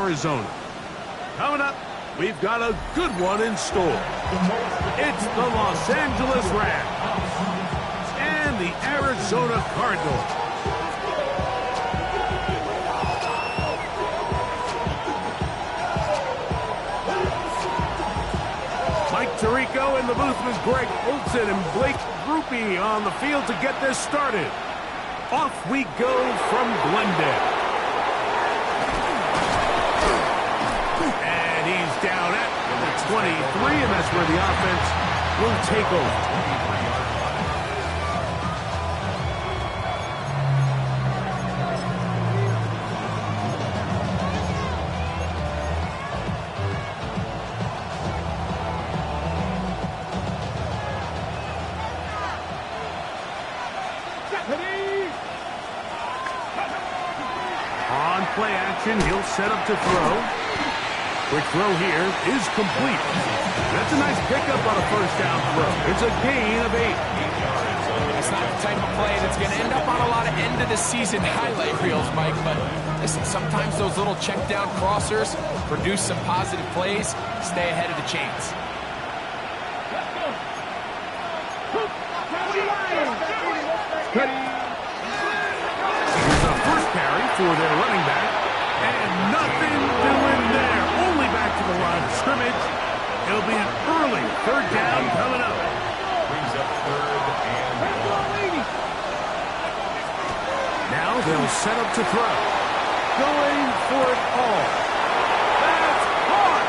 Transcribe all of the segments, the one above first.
Arizona. Coming up, we've got a good one in store. It's the Los Angeles Rams and the Arizona Cardinals. Mike Tirico in the booth with Greg Olson and Blake Grupe on the field to get this started. Off we go from Glendale. And he's down at the 23, and that's where the offense will take over. On play action, he'll set up to throw. Quick throw here is complete. That's a nice pickup on a first down throw. It's a gain of 8. It's not the type of play that's going to end up on a lot of end-of-the-season highlight reels, Mike, but listen, sometimes those little check-down crossers produce some positive plays. Stay ahead of the chains. Here's a first carry for their running back, and nothing doing there. Only back to the line of scrimmage. It'll be an early third down coming up. Brings up third and 1. Now they'll set up to throw. Going for it all. That's caught!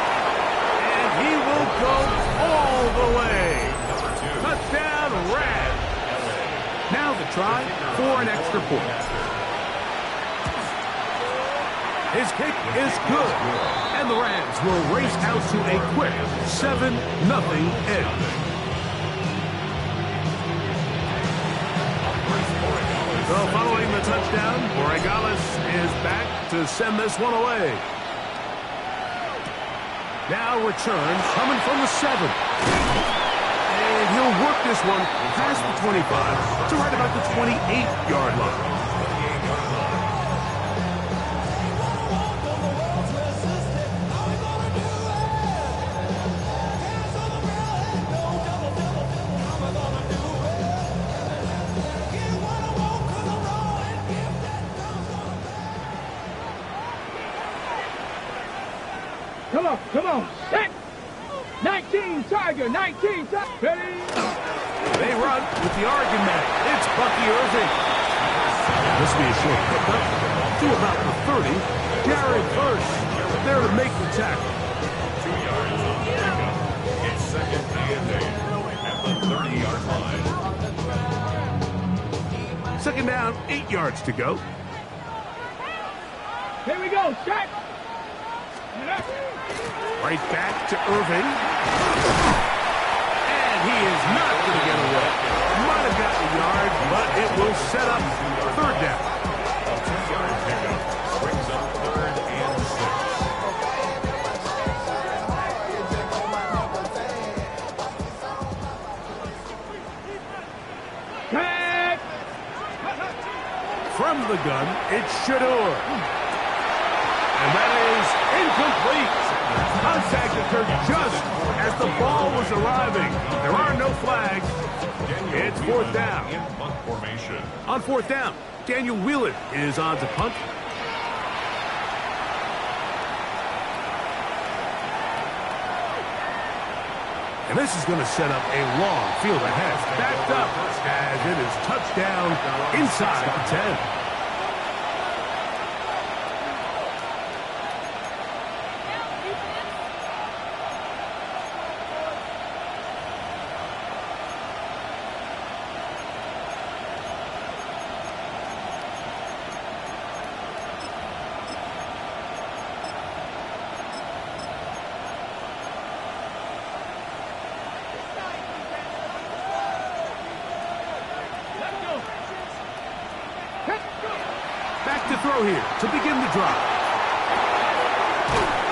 And he will go all the way. Touchdown, Rams. Now the try for an extra point. His kick is good. And the Rams will race out to a quick 7-0 edge. So following the touchdown, Borregales is back to send this one away. Now returns coming from the 7. And he'll work this one past the 25 to right about the 28-yard line. Come on, set! 19 Tiger, 19 Tiger, ready? They run with the Oregon man. It's Bucky Irving. This will be a short pickup to about the 30. Jared Verse there to make the tackle. 2 yards on the pickup. It's second and 8 at the 30-yard line. Second down, 8 yards to go. Here we go, set! Right back to Irving. And he is not going to get away. Might have gotten a yard, but it will set up third down. A 2-yard pickup brings up third and 6. From the gun, it's Shador. And that is incomplete. Contact occurred just as the ball was arriving. There are no flags. It's fourth down. In punt formation. On fourth down, Daniel Wheelan is on to punt. And this is going to set up a long field ahead. Backed up as it is touchdown inside the 10. Back to throw here to begin the drive.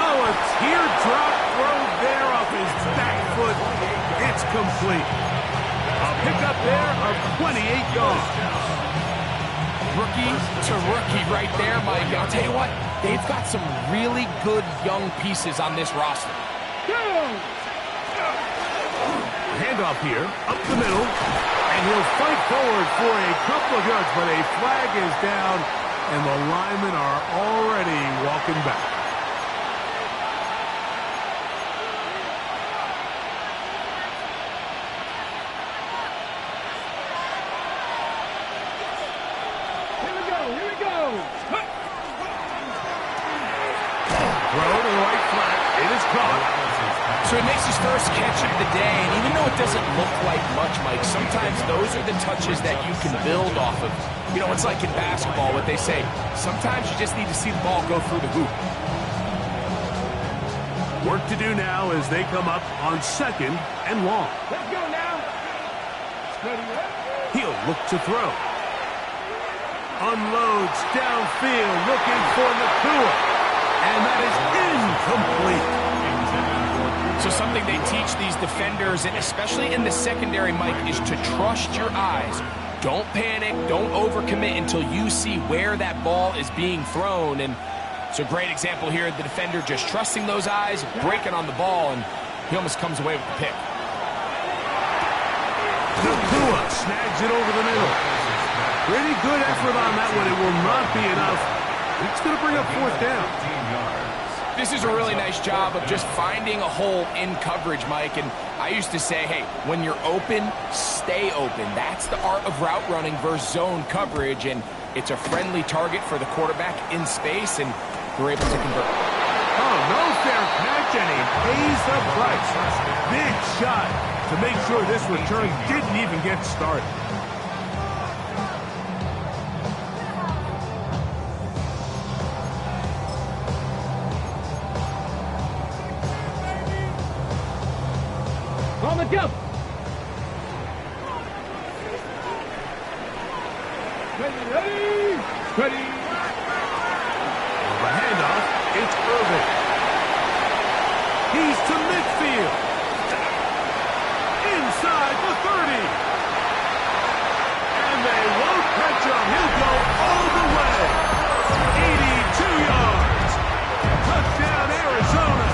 Oh, a teardrop throw there off his back foot. It's complete. A pickup there of 28 yards. Rookie to rookie right there, Mike. I'll tell you what, they've got some really good young pieces on this roster. Handoff here, up the middle, and he'll fight forward for a couple of yards, but a flag is down, and the linemen are already walking back. Here we go. Throw to the right flat. It is caught. So he makes his first catch of the day, and even though it doesn't look like much, Mike, sometimes those are the touches that you can build off of. You know, it's like in basketball, what they say, sometimes you just need to see the ball go through the hoop. Work to do now as they come up on 2nd and long. Let's go now. Steady up. He'll look to throw. Unloads downfield, looking for Nakua. And that is incomplete. So something they teach these defenders, and especially in the secondary, Mike, is to trust your eyes. Don't panic, don't overcommit until you see where that ball is being thrown. And it's a great example here, the defender just trusting those eyes, breaking on the ball, and he almost comes away with the pick. Nakua snags it over the middle. Pretty good effort on that one. It will not be enough. It's going to bring up 4th down. This is a really nice job of just finding a hole in coverage, Mike. And I used to say, hey, when you're open, stay open. That's the art of route running versus zone coverage. And it's a friendly target for the quarterback in space, and we're able to convert. Oh, no fair catch, and he pays the price. Big shot to make sure this return didn't even get started. On the jump. Ready. The handoff, it's Irvin. He's to midfield. Inside the 30. And they won't catch him. He'll go all the way. 82 yards. Touchdown, Arizona.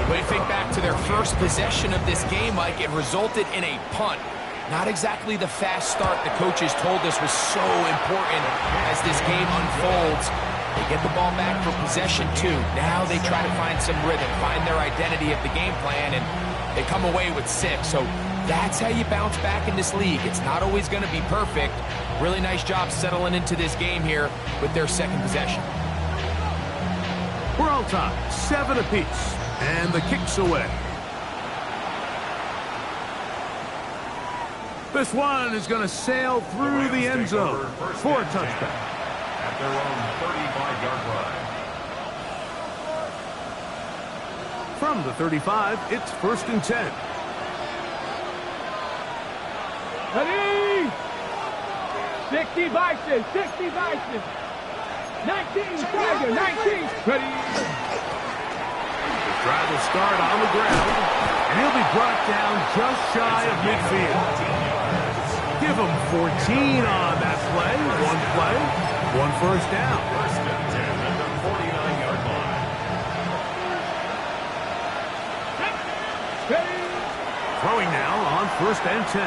When you think back to their first possession of this game, Mike, it resulted in a punt. Not exactly the fast start the coaches told us was so important as this game unfolds. They get the ball back for possession 2. Now they try to find some rhythm, find their identity of the game plan, and they come away with 6. So that's how you bounce back in this league. It's not always going to be perfect. Really nice job settling into this game here with their 2nd possession. We're all tied, 7 apiece, and the kick's away. This one is going to sail through the end zone for a touchdown. At their own 35-yard line. From the 35, it's 1st and 10. Ready. 60 Bison. 19 Tiger. 19. Ready. The drive will start on the ground, and he'll be brought down just shy of midfield. Give him 14 on that play. 1 first down. 1st and 10 at the 49-yard line. Ready. Throwing now on 1st and 10.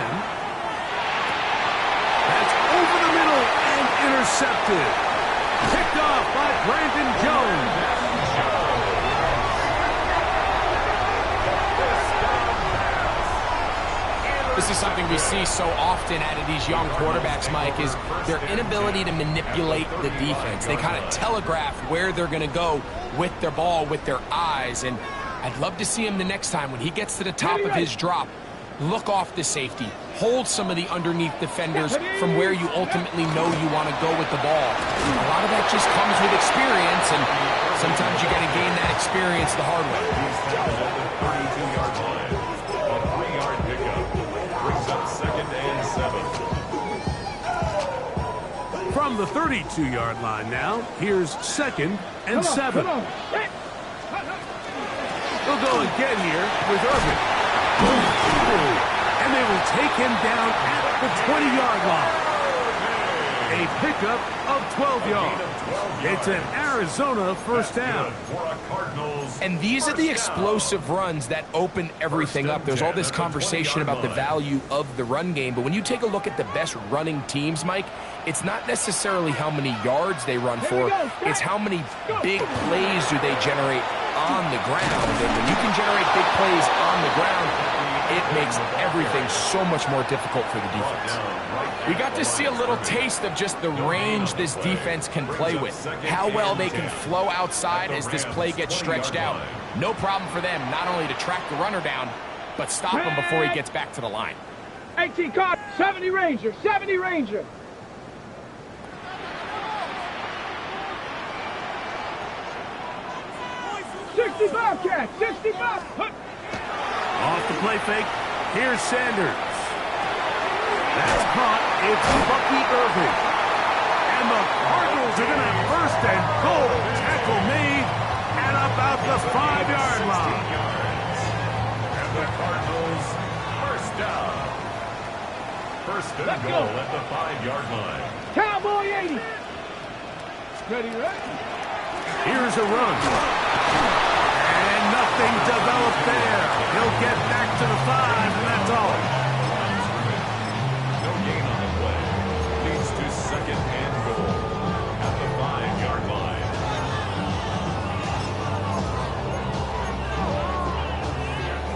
That's over the middle and intercepted. Picked off by Brandon Jones. This is something we see so often out of these young quarterbacks, Mike, is their inability to manipulate the defense. They kind of telegraph where they're going to go with their ball, with their eyes. And I'd love to see him the next time when he gets to the top of his drop. Look off the safety. Hold some of the underneath defenders from where you ultimately know you want to go with the ball. A lot of that just comes with experience, and sometimes you got to gain that experience the hard way. 32-yard line. A 3-yard pickup. Brings up 2nd and 7. From the 32-yard line now, here's 2nd and 7. Come on. They'll go again here with Irvin. And they will take him down at the 20-yard line. A a pickup of 12 yards. It's an Arizona first down. And these are the explosive runs that open everything up. There's all this conversation about the value of the run game, but when you take a look at the best running teams, Mike, it's not necessarily how many yards they run for, it's how many big plays do they generate on the ground. And when you can generate big plays on the ground, it makes everything so much more difficult for the defense. We got to see a little taste of just the range this defense can play with, how well they can flow outside as this play gets stretched out. No problem for them not only to track the runner down, but stop him before he gets back to the line. 18 card, 70 Ranger, 70 Ranger. Cat, 65. Off the play fake. Here's Sanders. That's caught. It's Bucky Irving. And the Cardinals are going to have first and goal. Tackle made at about the 5-yard line. And the Cardinals first down. First and goal at the 5-yard line. Cowboy 80. Ready, ready. Here's a run. And nothing developed there. He'll get back to the 5, and that's all. No gain on the play. Leads to second and goal at the 5-yard line.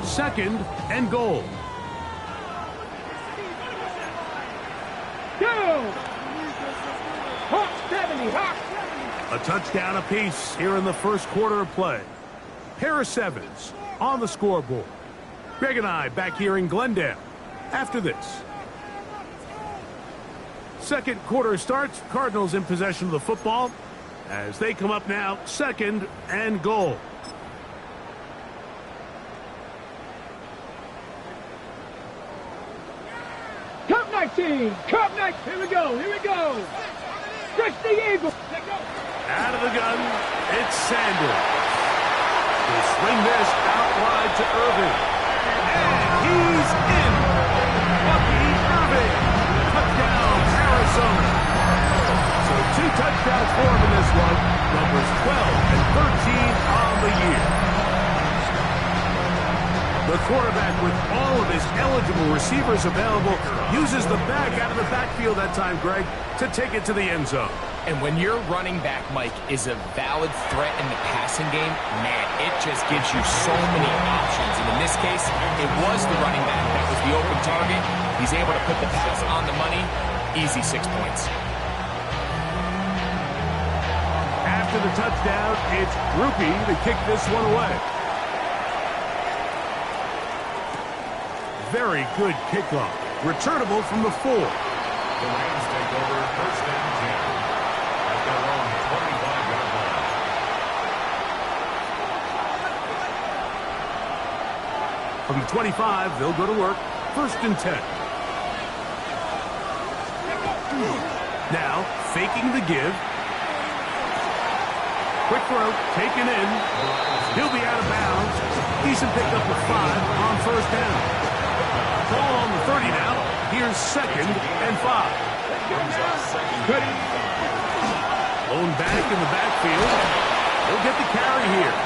Second and goal. Go! Hawk 70, Hawk 70. A touchdown apiece here in the first quarter of play. Pair of sevens on the scoreboard. Greg and I back here in Glendale after this. Second quarter starts. Cardinals in possession of the football as they come up now, second and goal. Cup 19, Cup 19. Here we go, here we go. Stretch the Eagle. Out of the gun, it's Sanders. He'll swing this out wide to Irving. And he's in. Bucky Irving. Touchdown, Arizona. So 2 touchdowns for him in this one. Numbers 12 and 13 on the year. The quarterback, with all of his eligible receivers available, uses the back out of the backfield that time, Greg, to take it to the end zone. And when your running back, Mike, is a valid threat in the passing game, man, it just gives you so many options. And in this case, it was the running back that was the open target. He's able to put the pass on the money. Easy 6 points. After the touchdown, it's Rupee to kick this one away. Very good kickoff. Returnable from the 4. The Rams take over first and 10 at their own 25-yard line. From the 25, they'll go to work. First and 10. Now, faking the give. Quick throw, taken in. He'll be out of bounds. Decent pickup of 5 on first down. Ball on the 30 now. Here's second and 5. Blown back in the backfield. He'll get the carry here.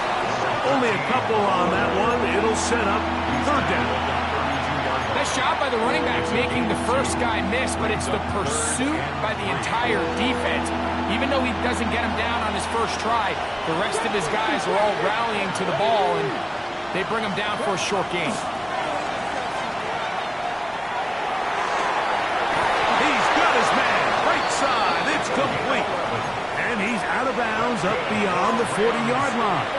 Only a couple on that one. It'll set up third down. Nice job by the running back making the first guy miss, but it's the pursuit by the entire defense. Even though he doesn't get him down on his first try, the rest of his guys are all rallying to the ball, and they bring him down for a short gain. It's complete. And he's out of bounds up beyond the 40-yard line.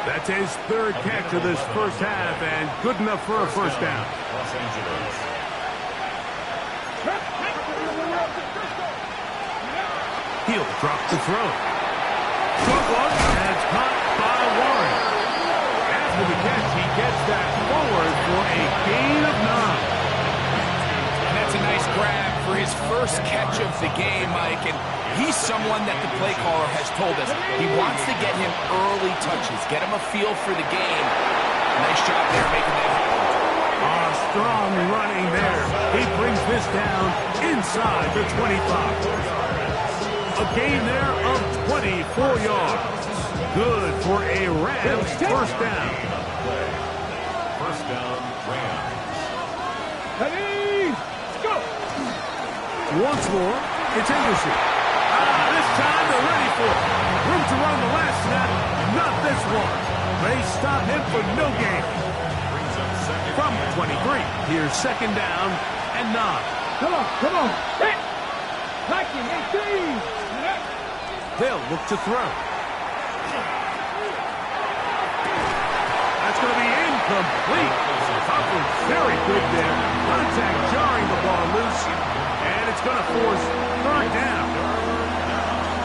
That's his third catch of this first half, and good enough for a first down. Los Angeles. He'll drop the throw. Short one, and it's caught by Warren. After the catch, he gets that forward for a gain of 9. That's a nice grab for his first catch of the game, Mike, and he's someone that the play caller has told us he wants to get him early touches, get him a feel for the game. Nice job there making that happen. strong running there. He brings this down inside the 25. A gain there of 24 yards. Good for a Rams first down. First down, Rams. Ready, go! Once more, it's Henderson. This time they're ready for it. Room to run the last snap, not this one. They stop him for no gain. From 23, here's second down and 9. Come on, set! 19, 18! They'll look to throw. That's going to be incomplete. Coverage very good there. Contact jarring the ball loose, and it's going to force third down.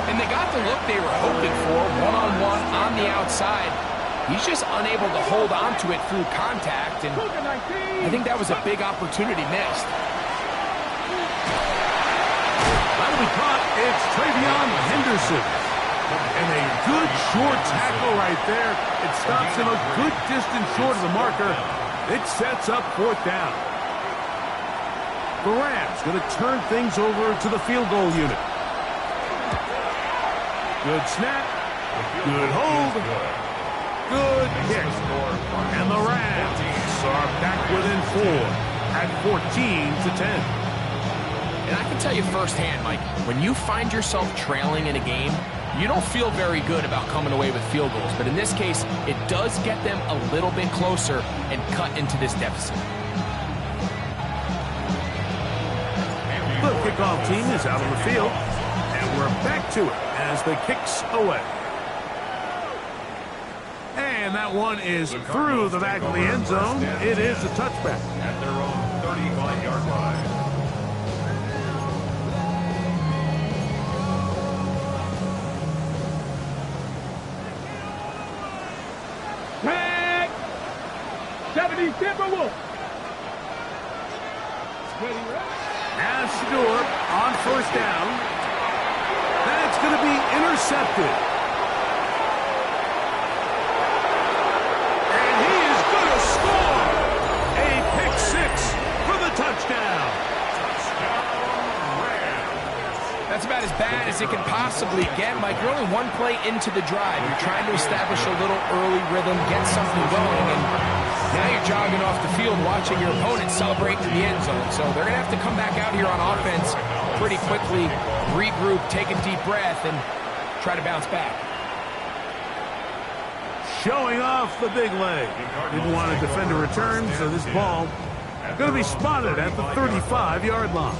And they got the look they were hoping for, one-on-one on the outside. He's just unable to hold on to it through contact, and I think that was a big opportunity missed. That'll be caught. It's Travion Henderson. And a good short tackle right there. It stops him a good distance short of the marker. It sets up fourth down. The Rams going to turn things over to the field goal unit. Good snap. Good hold. Good kick. And the Rams are back within 4 at 14-10. And I can tell you firsthand, Mike, when you find yourself trailing in a game, you don't feel very good about coming away with field goals. But in this case, it does get them a little bit closer and cut into this deficit. The kickoff team is out on the field, and we're back to it as the kick's away. And that one is through the back of the end zone. It is a touchback. At their own 35-yard line. Tag! 70 Timberwolves! Now Stewart on first down. That's going to be intercepted. And he is going to score. A pick six for the touchdown. That's about as bad as it can possibly get, Mike. You're only one play into the drive. You're trying to establish a little early rhythm, get something going, and now you're jogging off the field watching your opponent celebrate in the end zone. So they're going to have to come back out here on offense pretty quickly, regroup, take a deep breath, and try to bounce back. Showing off the big leg. Didn't want to defend a return, so this ball going to be spotted at the 35-yard line.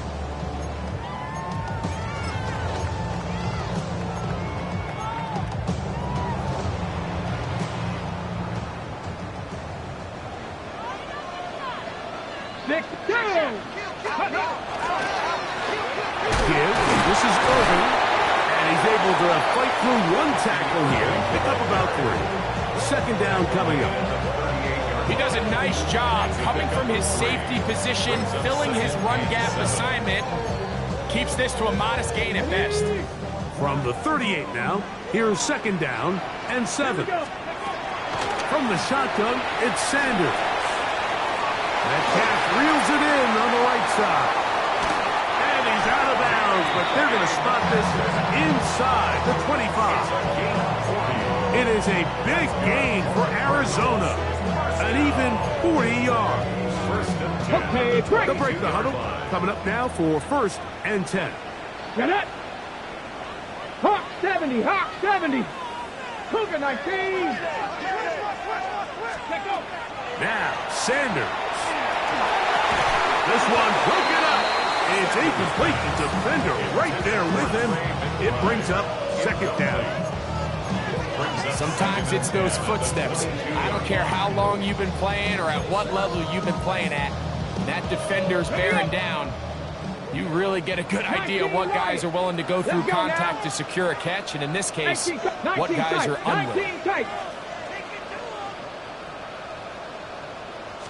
This is Irving, and he's able to fight through one tackle here, pick up about 3. Second down coming up. He does a nice job coming from his safety position, filling his run gap assignment, keeps this to a modest gain at best. From the 38 now, here's second down and 7. From the shotgun, it's Sanders. Metcalf reels it in on the right side. And he's out of bounds, but they're going to spot this inside the 25. It is a big gain for Arizona. An even 40 yards. Okay, break. The break the huddle. Coming up now for first and 10. Get it. Hawk 70, Hawk 70. Cougar 19. Let go. Now, Sanders. This one broken up. It's incomplete. The defender right there with him. It brings up second down. Sometimes it's those footsteps. I don't care how long you've been playing or at what level you've been playing at. That defender's bearing down. You really get a good idea of what guys are willing to go through contact to secure a catch, and in this case, what guys are unwilling.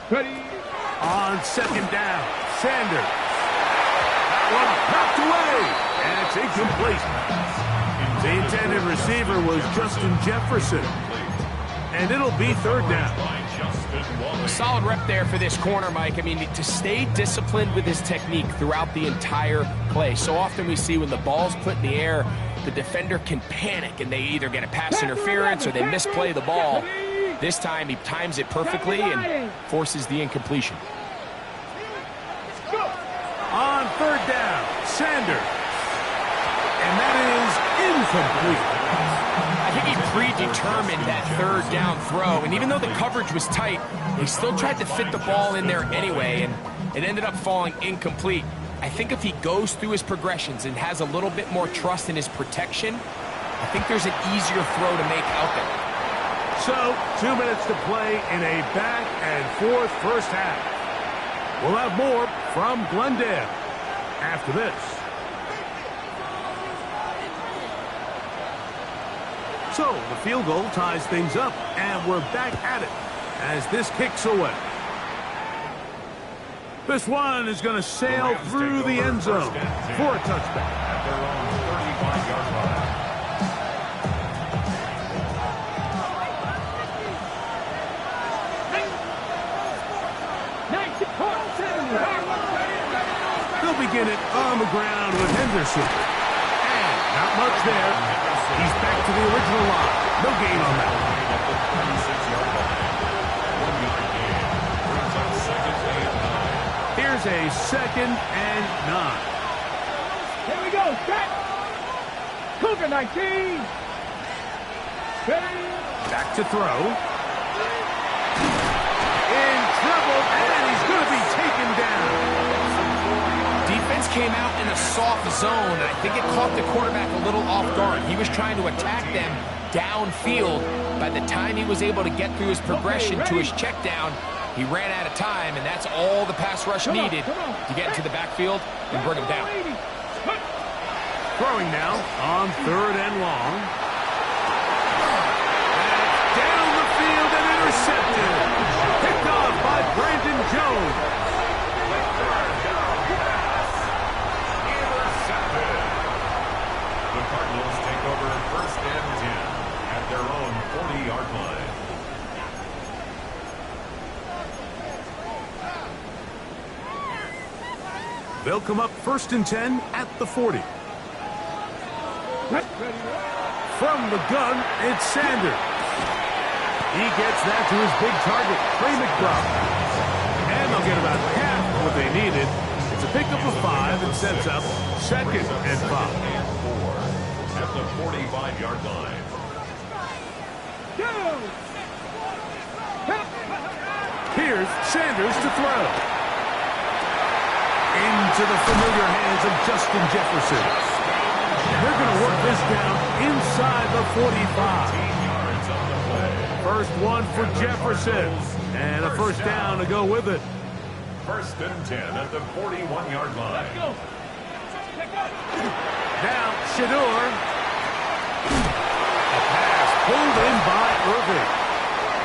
Ready. On second down, Sanders. That one popped away, and it's incomplete. The intended receiver was Justin Jefferson, and it'll be third down. A solid rep there for this corner, Mike. I mean, to stay disciplined with his technique throughout the entire play. So often we see when the ball's put in the air, the defender can panic and they either get a pass interference or they misplay the ball. This time he times it perfectly and forces the incompletion. On third down, Sanders. And that is incomplete. I think he predetermined that third down throw, and even though the coverage was tight, he still tried to fit the ball in there anyway, and it ended up falling incomplete. I think if he goes through his progressions and has a little bit more trust in his protection, I think there's an easier throw to make out there. So, 2 minutes to play in a back and forth first half. We'll have more from Glendale after this. So, the field goal ties things up, and we're back at it as this kicks away. This one is going to sail through the end zone for a touchback. At their own 35-yard line. They'll begin it on the ground with Henderson. And not much there. He's back to the original line. No gain on that. At the 36-yard line. 1-yard gain. Brings up second and 9. Here's a 2nd and 9. Here we go. Set. Cougar 19. Ready. Back to throw. In trouble, and he's going to be taken down. Defense came out in a soft zone, and I think it caught the quarterback a little off guard. He was trying to attack them downfield. By the time he was able to get through his progression to his check down, he ran out of time, and that's all the pass rush needed to get into the backfield and bring him down. Throwing now on 3rd and long. That's down the field and intercepted. Picked off by Brandon Jones. The Cardinals take over 1st and 10 at their own 40-yard line. They'll come up 1st and 10 at the 40. From the gun, it's Sanders. He gets that to his big target, Trey McBride. And they'll get about half what they needed. It's a pickup of 5 and sets up 2nd and 5. At the 45-yard line. Here's Sanders to throw. Into the familiar hands of Justin Jefferson. They're going to work this down inside the 45. 10 yards on the play. First one for Jefferson. And a first down to go with it. 1st and 10 at the 41-yard line. Now, Shador. A pass pulled in by Irving.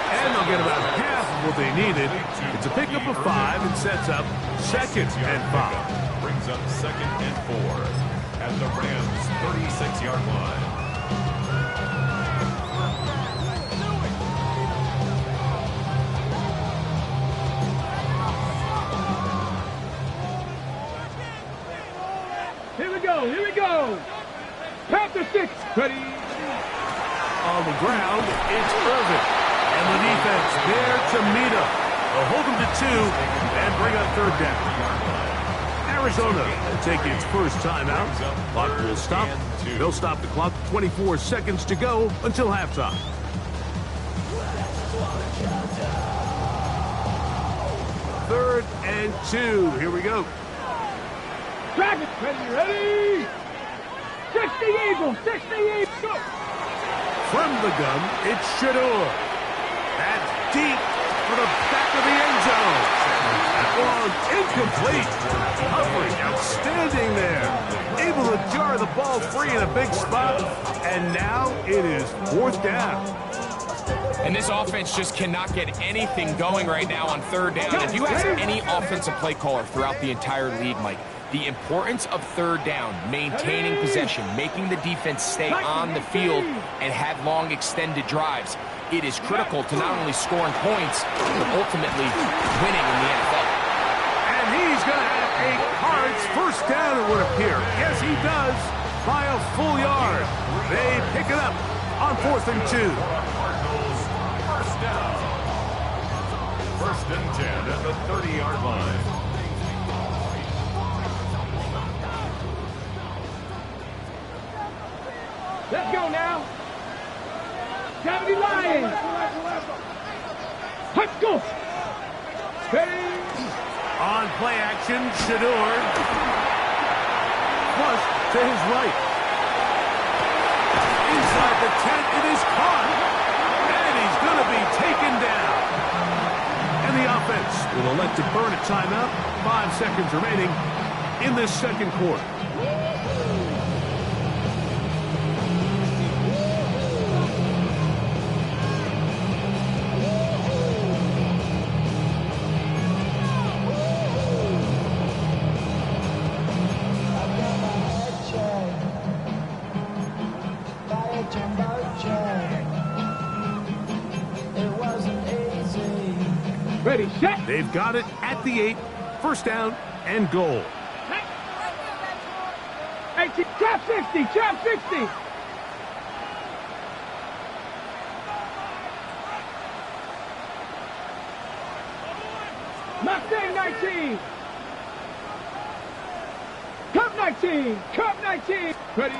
And they'll get about half of what they needed. It's a pickup of 5 and sets up 2nd and 5. Brings up 2nd and 4 at the Rams' 36-yard line. Here we go. Here we go. Panther 6. Ready. On the ground, it's Irving. And the defense there to meet him. They'll hold him to 2 and bring up 3rd down. Arizona will take its first timeout. Clock will stop. They'll stop the clock. 24 seconds to go until halftime. Third and 2. Here we go. Dragons ready. 60 Eagles. 60 Eagles. Go. From the gun, it's Shador. That's deep for the back of the end zone. That one incomplete. Coverage outstanding there. Able to jar the ball free in a big spot. And now it is 4th down. And this offense just cannot get anything going right now on 3rd down. If you ask any offensive play caller throughout the entire league, Mike, the importance of 3rd down, maintaining possession, making the defense stay on the field and have long extended drives. it is critical to not only scoring points, but ultimately winning in the NFL. And he's going to have a Cards first down, it would appear. Yes, he does, by a full yard. They pick it up on 4th and 2. Cardinals, first down. 1st and 10 at the 30-yard line. Let's go now. 70 Lions. Let's go. Ready. On play action, Shador. Plus to his right. Inside the 10, it is caught. And he's going to be taken down. And the offense will elect to burn a timeout. 5 seconds remaining in this second quarter. Ready, set. They've got it at the 8. First down and goal. Hey, trap 60, trap 60. Mustang 19. Cup 19, Cup 19. Ready.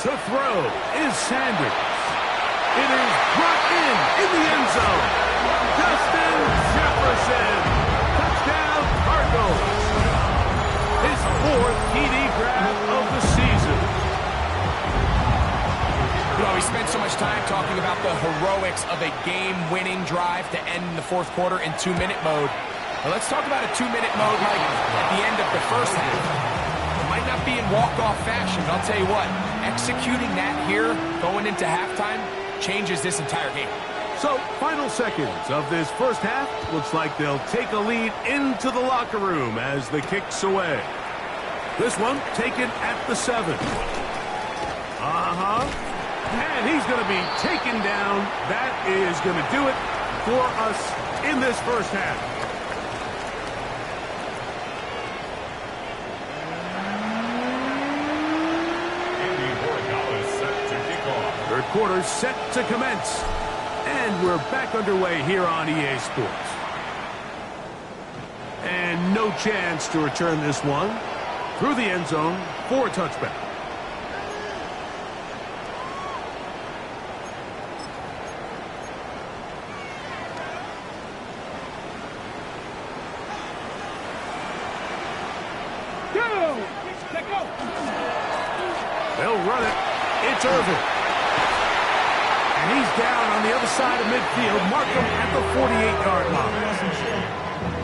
To throw is Sanders. It is brought in the end zone. Justin Jefferson. Touchdown, Cardinals. His 4th TD grab of the season. You know, we spent so much time talking about the heroics of a game-winning drive to end the 4th quarter in 2-minute mode. Well, let's talk about a 2-minute mode like at the end of the first half. It might not be in walk-off fashion, but I'll tell you what, executing that here, going into halftime, changes this entire game. So, final seconds of this first half. Looks like they'll take a lead into the locker room as the kick's away. This one taken at the 7. And he's going to be taken down. That is going to do it for us in this first half. Third quarter set to commence. And we're back underway here on EA Sports. And no chance to return this one through the end zone for a touchback. They'll run it. It's Irvin. And he's down on the other side of midfield. Mark him at the 48-yard line.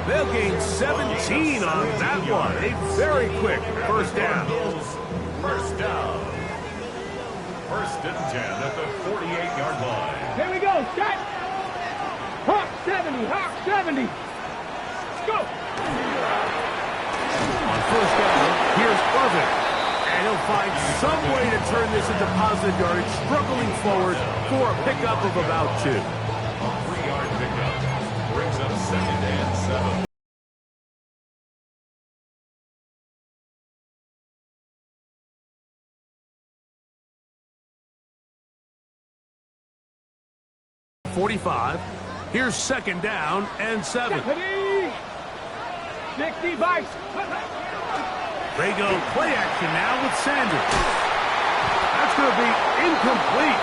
They'll gain 17 on that one. A very quick first down. First down. 1st and 10 at the 48-yard line. Here we go, set. Hawk 70, Hawk 70. Let's go. On first down, here's Irvin. And he'll find some way to turn this into positive yardage, struggling forward for a pickup of about 2. A 3-yard pickup brings up 2nd and 7. .45. Here's 2nd down and 7. 60 Vice. They go play action now with Sanders. That's going to be incomplete.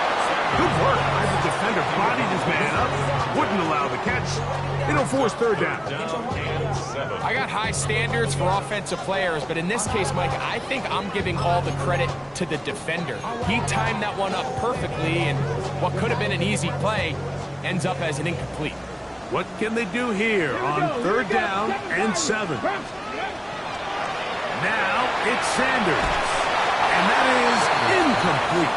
Good work by the defender. Bodied his man up. Wouldn't allow the catch. It'll force 3rd down. I got high standards for offensive players, but in this case, Mike, I think I'm giving all the credit to the defender. He timed that one up perfectly, and what could have been an easy play ends up as an incomplete. What can they do here on 3rd down and 7? Now it's Sanders. And that is incomplete.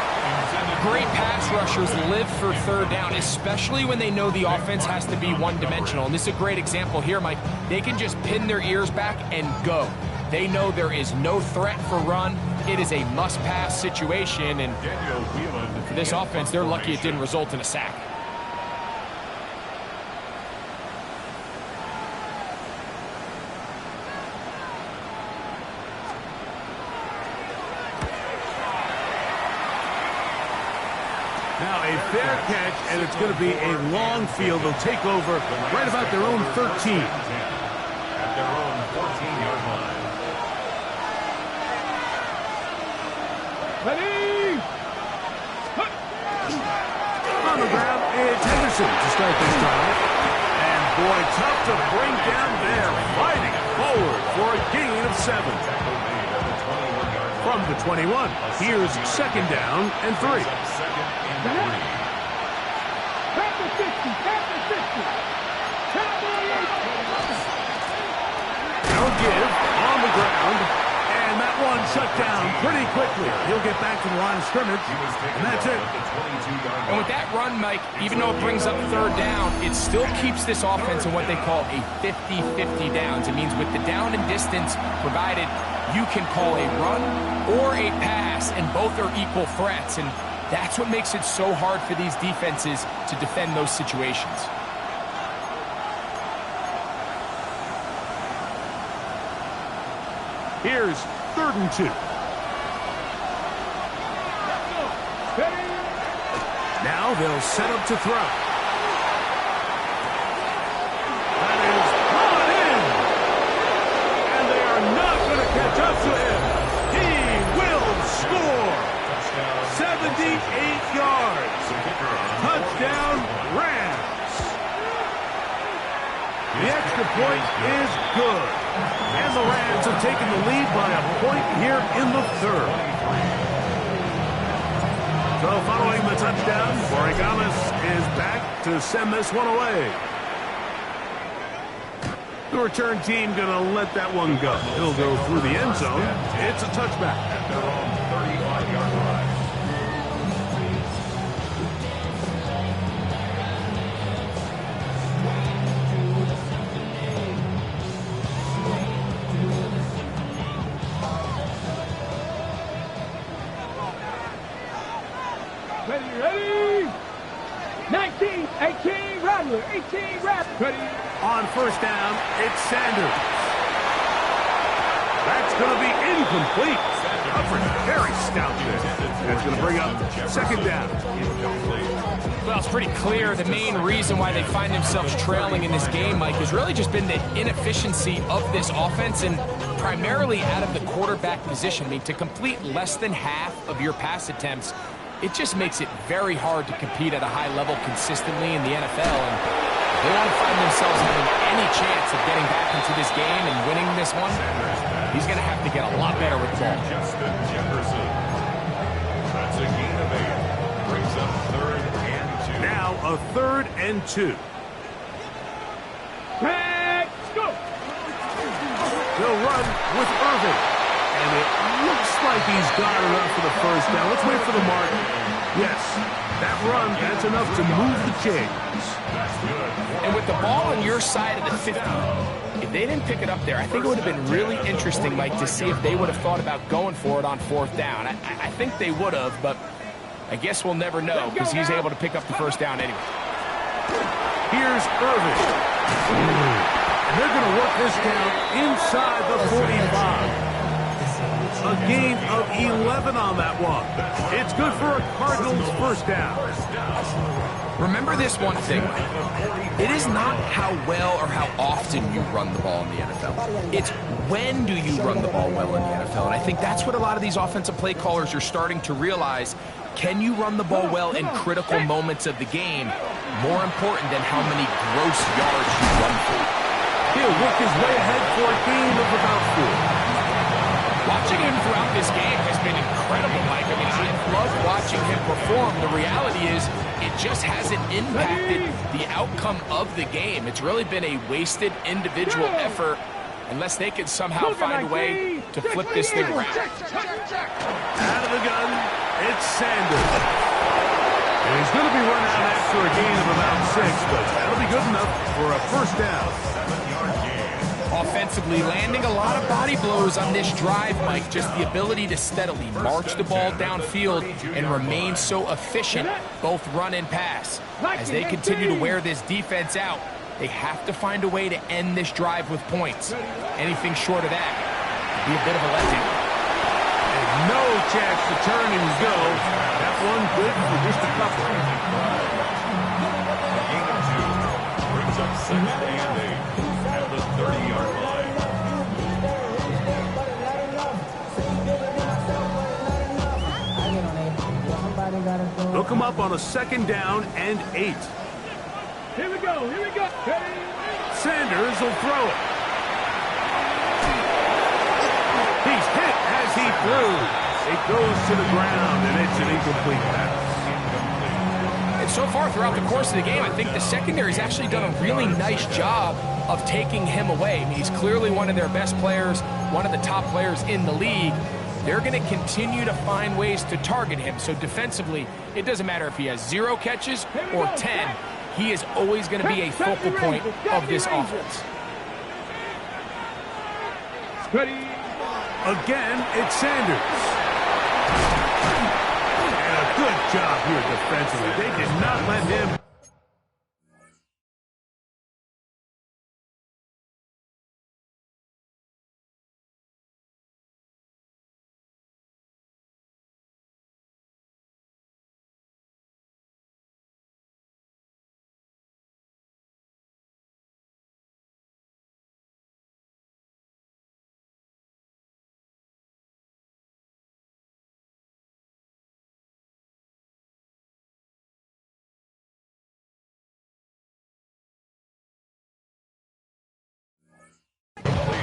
Great pass rushers live for 3rd down, especially when they know the offense has to be one-dimensional. And this is a great example here, Mike. They can just pin their ears back and go. They know there is no threat for run. It is a must-pass situation. And for this offense, they're lucky it didn't result in a sack. Now a fair catch, and it's going to be a long field. They'll take over right about their own 13. At their own 14-yard line. Ready? On the ground, it's Henderson to start this drive. And boy, tough to bring down there. Fighting forward for a gain of 7. From the 21, here's second down and 3. Second and 3. Tap the 60, tap the 60. No give on the ground. And that one shut down pretty quickly. He'll get back to the line of scrimmage, and that's it. And with that run, Mike, even though it brings up third down, it still keeps this offense in what they call a 50-50 downs. It means with the down and distance provided, you can call a run or a pass, and both are equal threats. And that's what makes it so hard for these defenses to defend those situations. Here's 3rd and 2. Now they'll set up to throw. That is brought in. And they are not going to catch up to him. He will score. 78 yards. Touchdown, Rams. The extra point is good. And the Rams have taken the lead by a point here in the 3rd. So following the touchdown, Borregales is back to send this one away. The return team going to let that one go. It'll go through the end zone. It's a touchback. At their own 35-yard line. Ready? 19, 18, Rattler, 18, Rattler. Ready? On first down, it's Sanders. That's going to be incomplete. Coverage very stout there. That's going to bring up second down. Well, it's pretty clear the main reason why they find themselves trailing in this game, Mike, has really just been the inefficiency of this offense and primarily out of the quarterback position. I mean, to complete less than half of your pass attempts, it just makes it very hard to compete at a high level consistently in the NFL. And if they want to find themselves having any chance of getting back into this game and winning this one, he's going to have to get a lot better with the ball. Justin Jefferson. That's a gain of 8. Brings up 3rd and 2. Now a 3rd and 2. Let's go. They'll run with Irving. And it looks like he's got enough for the first down. Let's wait for the mark. Yes, that run, that's enough to move the chains. And with the ball on your side of the 50, if they didn't pick it up there, I think it would have been really interesting, Mike, to see if they would have thought about going for it on 4th down. I think they would have, but I guess we'll never know because he's able to pick up the first down anyway. Here's Irving. And they're going to work this down inside the 45. A gain of 11 on that one. It's good for a Cardinals first down. Remember this one thing. It is not how well or how often you run the ball in the NFL. It's when do you run the ball well in the NFL. And I think that's what a lot of these offensive play callers are starting to realize. Can you run the ball well in critical moments of the game? More important than how many gross yards you run for. He'll work his way ahead for a gain of about 4. Watching him throughout this game has been incredible, Mike. I mean, I've loved watching him perform. The reality is it just hasn't impacted the outcome of the game. It's really been a wasted individual effort unless they can somehow find a way to flip this thing around. Out of the gun, it's Sanders. And he's going to be run out after a gain of about 6, but that'll be good enough for a first down. 7-yard gain. Offensively, landing a lot of body blows on this drive, Mike. Just the ability to steadily march the ball downfield and remain so efficient, both run and pass. As they continue to wear this defense out, they have to find a way to end this drive with points. Anything short of that would be a bit of a letdown. And no chance to turn and go. That that one good for just a couple. Gain of 2 brings up second and 8 at the 30-yard line. Look him up on a second down and 8. Here we go. Sanders will throw it. He's hit as he threw. It goes to the ground, and it's an incomplete pass. And so far throughout the course of the game, I think the secondary's actually done a really nice job of taking him away. I mean, he's clearly one of their best players, one of the top players in the league. They're going to continue to find ways to target him. So defensively, it doesn't matter if he has 0 catches or 10. He is always going to be a focal point of this offense. Ready. Again, it's Sanders. And a good job here defensively. They did not let him.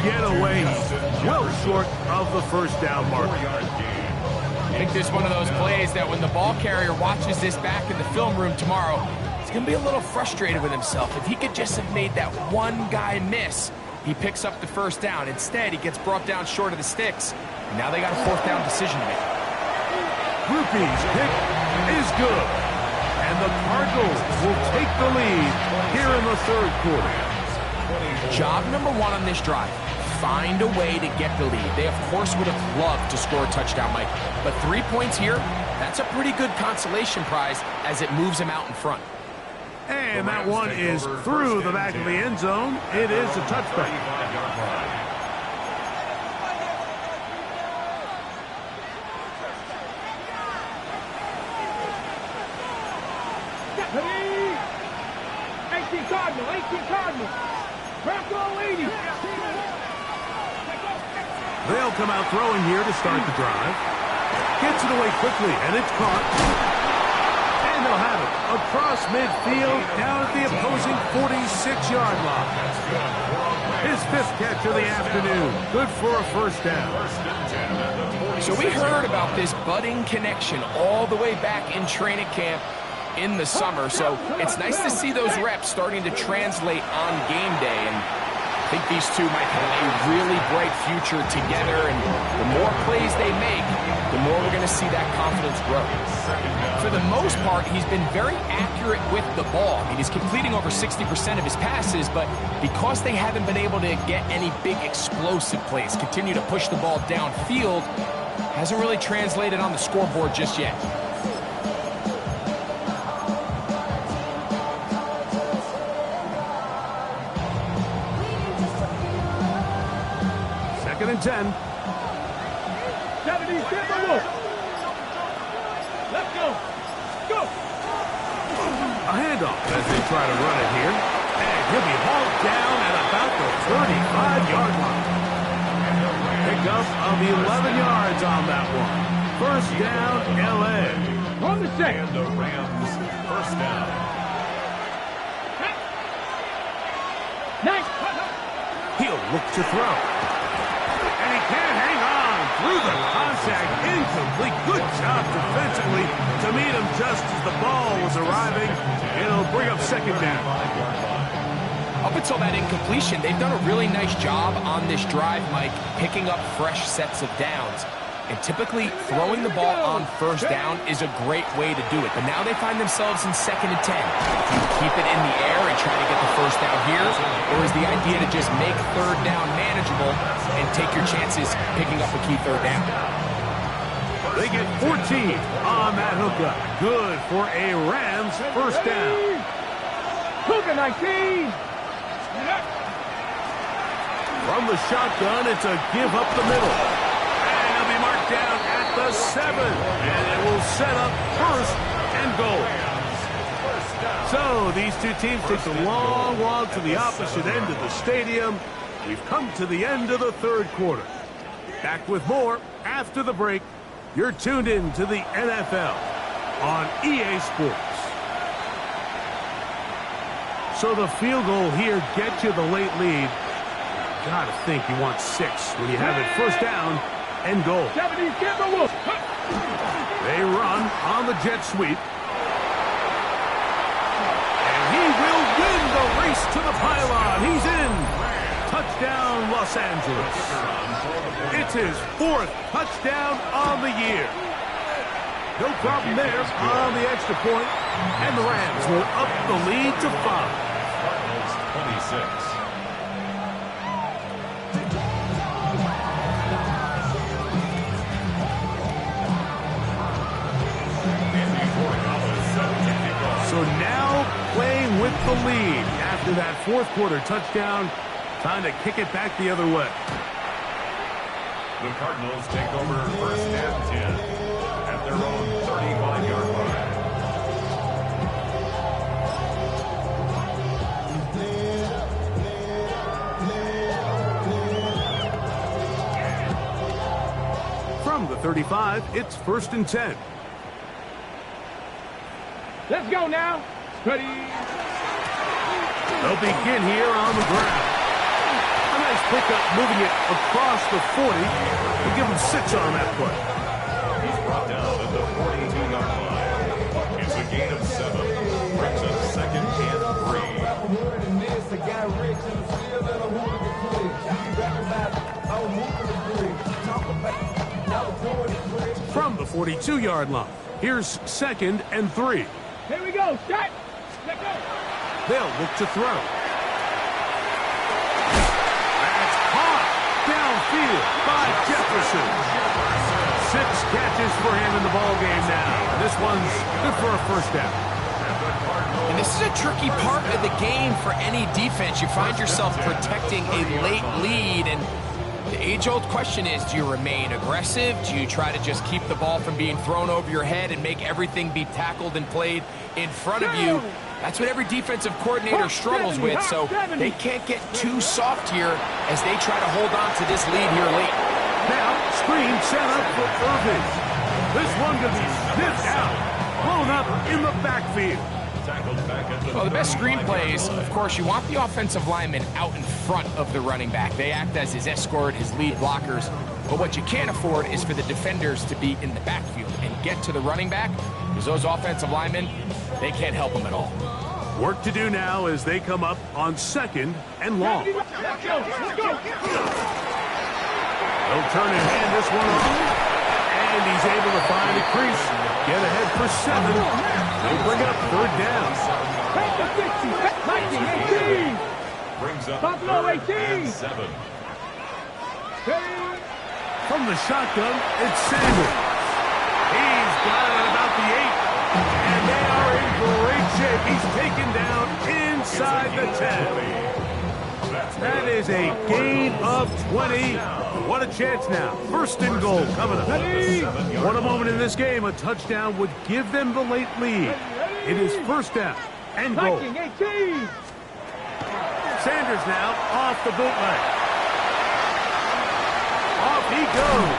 Getaway well short of the first down mark. I think this is one of those plays that when the ball carrier watches this back in the film room tomorrow, he's going to be a little frustrated with himself. If he could just have made that one guy miss, he picks up the first down. Instead, he gets brought down short of the sticks, and now they got a 4th down decision to make. Groupie's pick is good, and the Cardinals will take the lead here in the 3rd quarter. Job number 1 on this drive, find a way to get the lead. They, of course, would have loved to score a touchdown, Mike. But 3 points here, that's a pretty good consolation prize as it moves them out in front. And that one is through the back of the end zone. It is a touchback. Ready. 18 Cardinal. Bronco 80. They'll come out throwing here to start the drive. Gets it away quickly, and it's caught. And they'll have it across midfield down at the opposing 46-yard line. His 5th catch of the afternoon. Good for a first down. So we heard about this budding connection all the way back in training camp in the summer. So it's nice to see those reps starting to translate on game day. And I think these two might have a really bright future together, and the more plays they make, the more we're going to see that confidence grow. For the most part, he's been very accurate with the ball. I mean, he's completing over 60% of his passes, but because they haven't been able to get any big explosive plays, continue to push the ball downfield, hasn't really translated on the scoreboard just yet. Second and 10. 70, Timberwolves. Let's go. Go. A handoff as they try to run it here. And he'll be hauled down at about the 35-yard line. Pickup of 11 yards on that one. First down, L.A. On the second. And the Rams first down. Nice. He'll look to throw. And he can't hang on through the contact. Incomplete. Good job defensively to meet him just as the ball was arriving. It'll bring up second down. Up until that incompletion, they've done a really nice job on this drive, Mike, picking up fresh sets of downs. And typically, throwing the ball on first down is a great way to do it. But now they find themselves in second and 10. Do you keep it in the air and try to get the first down here? Or is the idea to just make third down manageable and take your chances picking up a key third down? They get 14 on that hookup. Good for a Rams first down. Cougar 19. From the shotgun, it's a give up the middle. And he'll be marked down at the 7, and it will set up first and goal. So these two teams take the long walk to the opposite end of the stadium. We've come to the end of the third quarter. Back with more after the break. You're tuned in to the NFL on EA Sports. So the field goal here gets you the late lead. Gotta think you want 6 when you have it first down and goal. They run on the jet sweep. And he will win the race to the pylon. He's in. Touchdown, Los Angeles. It's his 4th touchdown on the year. No problem there on the extra point. And the Rams will up the lead to 5. Cardinals 26. So now playing with the lead after that fourth quarter touchdown. Time to kick it back the other way. The Cardinals take over first and 10 at their own 35-yard line. From the 35, it's first and 10. Let's go now. Ready. They'll begin here on the ground. A nice pickup moving it across the 40. We'll give him 6 on that play. He's brought down at the 42-yard line. It's a gain of 7. Brings up second and 3. From the 42-yard line, here's second and 3. Here we go. Shot. Let's go. They'll look to throw. That's caught downfield by Jefferson. 6 catches for him in the ballgame now. This one's good for a first down. And this is a tricky part of the game for any defense. You find yourself protecting a late lead, and the age-old question is, do you remain aggressive? Do you try to just keep the ball from being thrown over your head and make everything be tackled and played in front of you? That's what every defensive coordinator struggles with, so they can't get too soft here as they try to hold on to this lead here late. Now, screen set up for Irving. This one going to be sniffed out, blown up in the backfield. Well, the best screen plays, of course, you want the offensive lineman out in front of the running back. They act as his escort, his lead blockers. But what you can't afford is for the defenders to be in the backfield and get to the running back, because those offensive linemen, they can't help them at all. Work to do now as they come up on second and long. They'll turn and hand this one off. And he's able to find a crease. Get ahead for 7. They'll bring up third down. Brings up Buffalo 18. 7. From the shotgun, it's Sanders. He's got it about the 8. And they are in great shape. He's taken down inside the 10. That is a gain of 20. What a chance now. First and goal coming up. What a moment in this game. A touchdown would give them the late lead. It is first down and goal. Sanders now off the bootleg. Off he goes.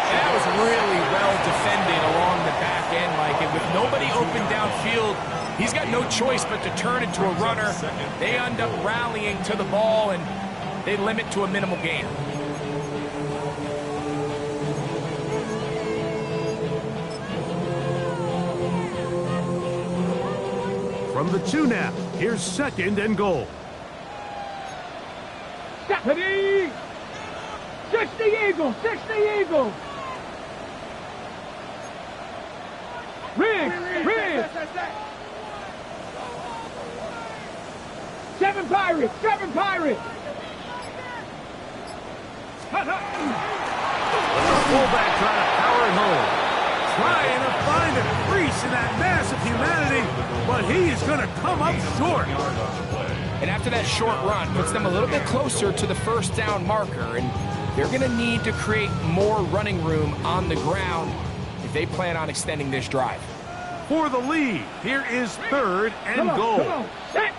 And that was really well defended along the back end, Mike. And with nobody open downfield, he's got no choice but to turn into a runner. They end up rallying to the ball, and they limit to a minimal gain. From the 2 now, here's second and goal. 60 Eagles, 60 Eagles. Riggs. 7 Pirates. Fullback trying to power it home. Trying to find a crease in that mass of humanity, but he is going to come up short. And after that short run, puts them a little bit closer to the first down marker. And they're going to need to create more running room on the ground if they plan on extending this drive. For the lead, here is third and goal. Come on, set.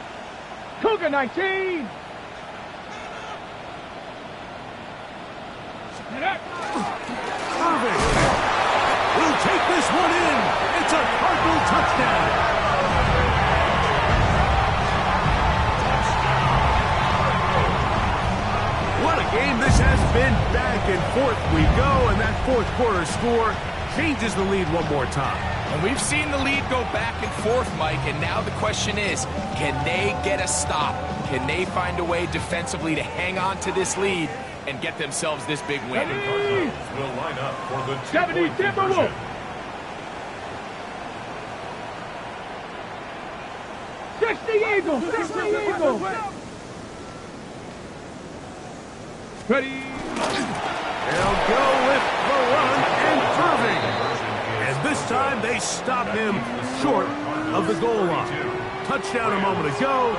Cougar 19. Irving will take this one in. It's a Cardinal touchdown. What a game this has been. Back and forth we go, and that fourth quarter score changes the lead one more time. And we've seen the lead go back and forth, Mike, and now the question is, can they get a stop? Can they find a way defensively to hang on to this lead and get themselves this big win? Cardinals will line up for the 70 Timberwolves. 60 Eagles. 60 Eagles. Ready. They'll go with the run and Irving. And this time they stop him short of the goal line. Touchdown a moment ago.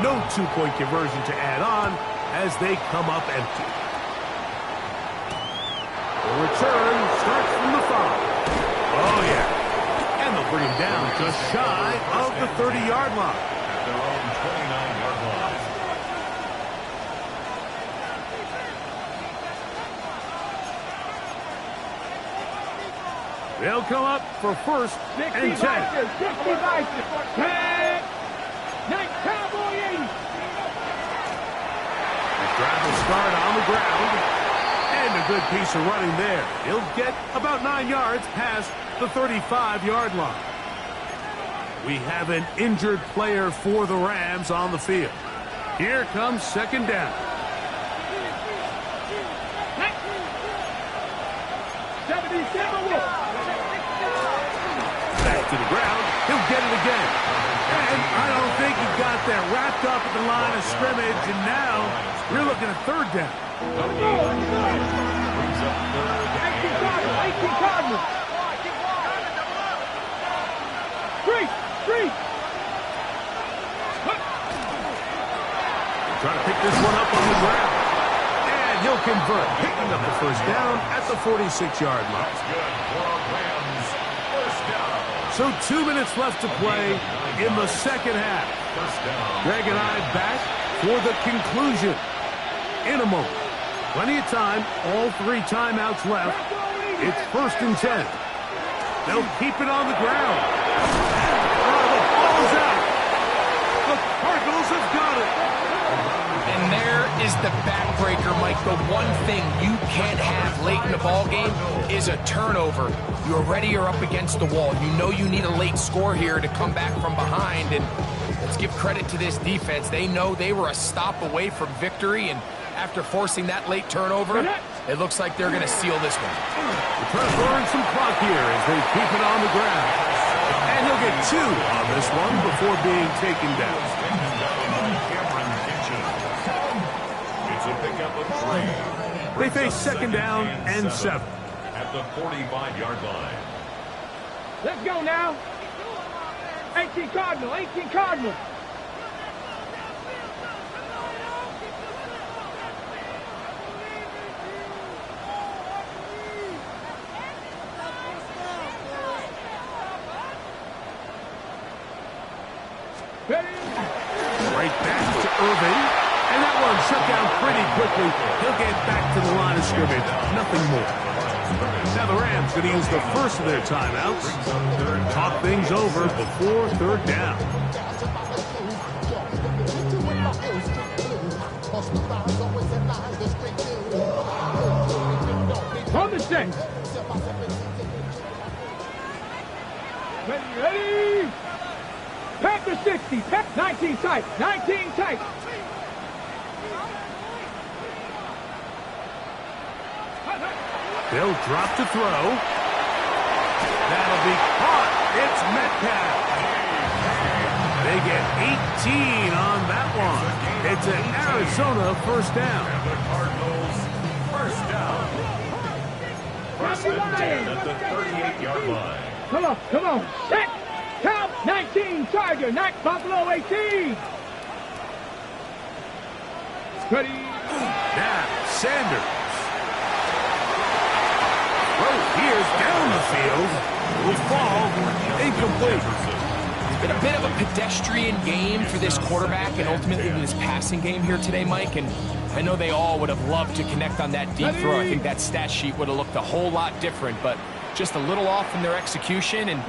No two-point conversion to add on as they come up empty. The return starts from the 5. Oh, yeah. And they'll bring him down just shy of the 30-yard line. At their own 29-yard line. They'll come up for first and 10. 60 Vikings. 10. Nice Cowboy 80. The drive will start on the ground. And a good piece of running there. He'll get about 9 yards past the 35-yard line. We have an injured player for the Rams on the field. Here comes second down. 70 Timberwolves. Back to the ground. He'll get it again. And I don't think he got there. Wrapped up at the line of scrimmage. And now you're looking at third down. Brings up third 18 Cardinals. 18 Cardinals. 3. Trying to pick this one up on the ground. And he'll convert, picking up the first down at the 46-yard line. That's good for Rams. First down. So 2 minutes left to play in the second half. First down. Greg and I back for the conclusion in a moment. Plenty of time, all 3 timeouts left. It's first and 10. They'll keep it on the ground. The ball's out. The Cardinals have got it. And there is the backbreaker, Mike. The one thing you can't have late in the ball game is a turnover. You're already up against the wall. You know you need a late score here to come back from behind. And let's give credit to this defense. They know they were a stop away from victory. And after forcing that late turnover, it looks like they're going to seal this one. They're trying to burn some clock here as they keep it on the ground. And he'll get 2 on this one before being taken down. It's a pickup of 3. They face second down and 7. At the 45-yard line. Let's go now. 18 Cardinals. 18 Cardinals. Right back to Irving. And that one shut down pretty quickly. He'll get back to the line of scrimmage. Nothing more. Now the Rams going to use the first of their timeouts. Talk things over before third down. On the 6. Ready. Panther 60. 19 tight. 19 tight. They'll drop to throw. That'll be caught. It's Metcalf. They get 18 on that one. It's an Arizona first down. And the Cardinals first down. First and 10 at the 38-yard line. Come on. Set. Count. 19 Tiger. Buffalo 18. Ready. Now Sanders Here's down the field. Will fall incomplete. It's been a bit of a pedestrian game for this quarterback and ultimately this passing game here today, Mike. And I know they all would have loved to connect on that deep throw. I think that stat sheet would have looked a whole lot different, but just a little off in their execution and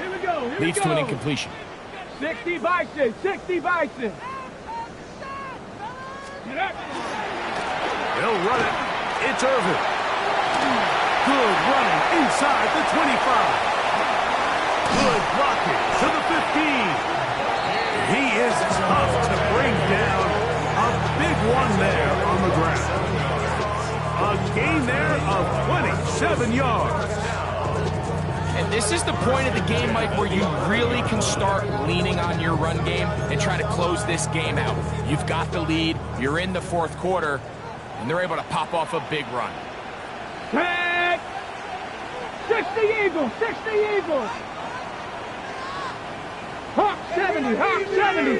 leads to an incompletion. 60 Bison, 60 Bison. They'll run it. It's Irvin. Good running inside the 25. Good blocking to the 15. He is tough to bring down. A big one there on the ground. A gain there of 27 yards. And this is the point of the game, Mike, where you really can start leaning on your run game and try to close this game out. You've got the lead, you're in the fourth quarter, and they're able to pop off a big run. Tag! 60 Eagles, 60 Eagles. Hawk 70, Hawk 70.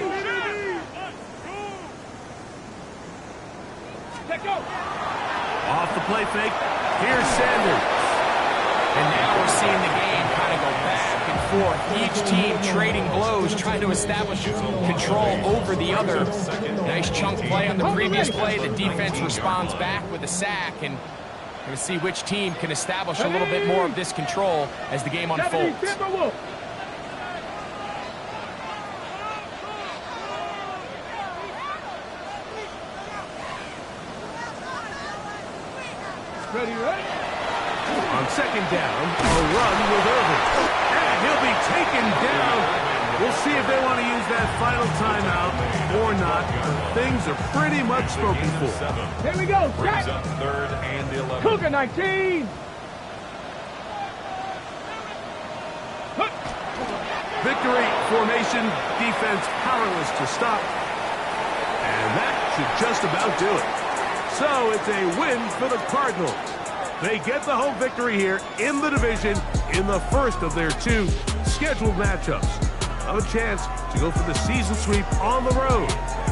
Let go. Off the play fake. Here's Sanders. And now we're seeing the game kind of go back and forth. Each team trading blows, trying to establish control over the other. Nice chunk play on the previous play. The defense responds back with a sack, and we're going to see which team can establish a little bit more of this control as the game unfolds. Ready, right? On second down, a run with Irvin. And he'll be taken down. We'll see if they want to use that final timeout or not. Things are pretty much spoken for. Here we go. Brings up 3rd and 11. Cougar 19. Victory formation, defense powerless to stop. And that should just about do it. So it's a win for the Cardinals. They get the home victory here in the division in the first of their 2 scheduled matchups. Have a chance to go for the season sweep on the road.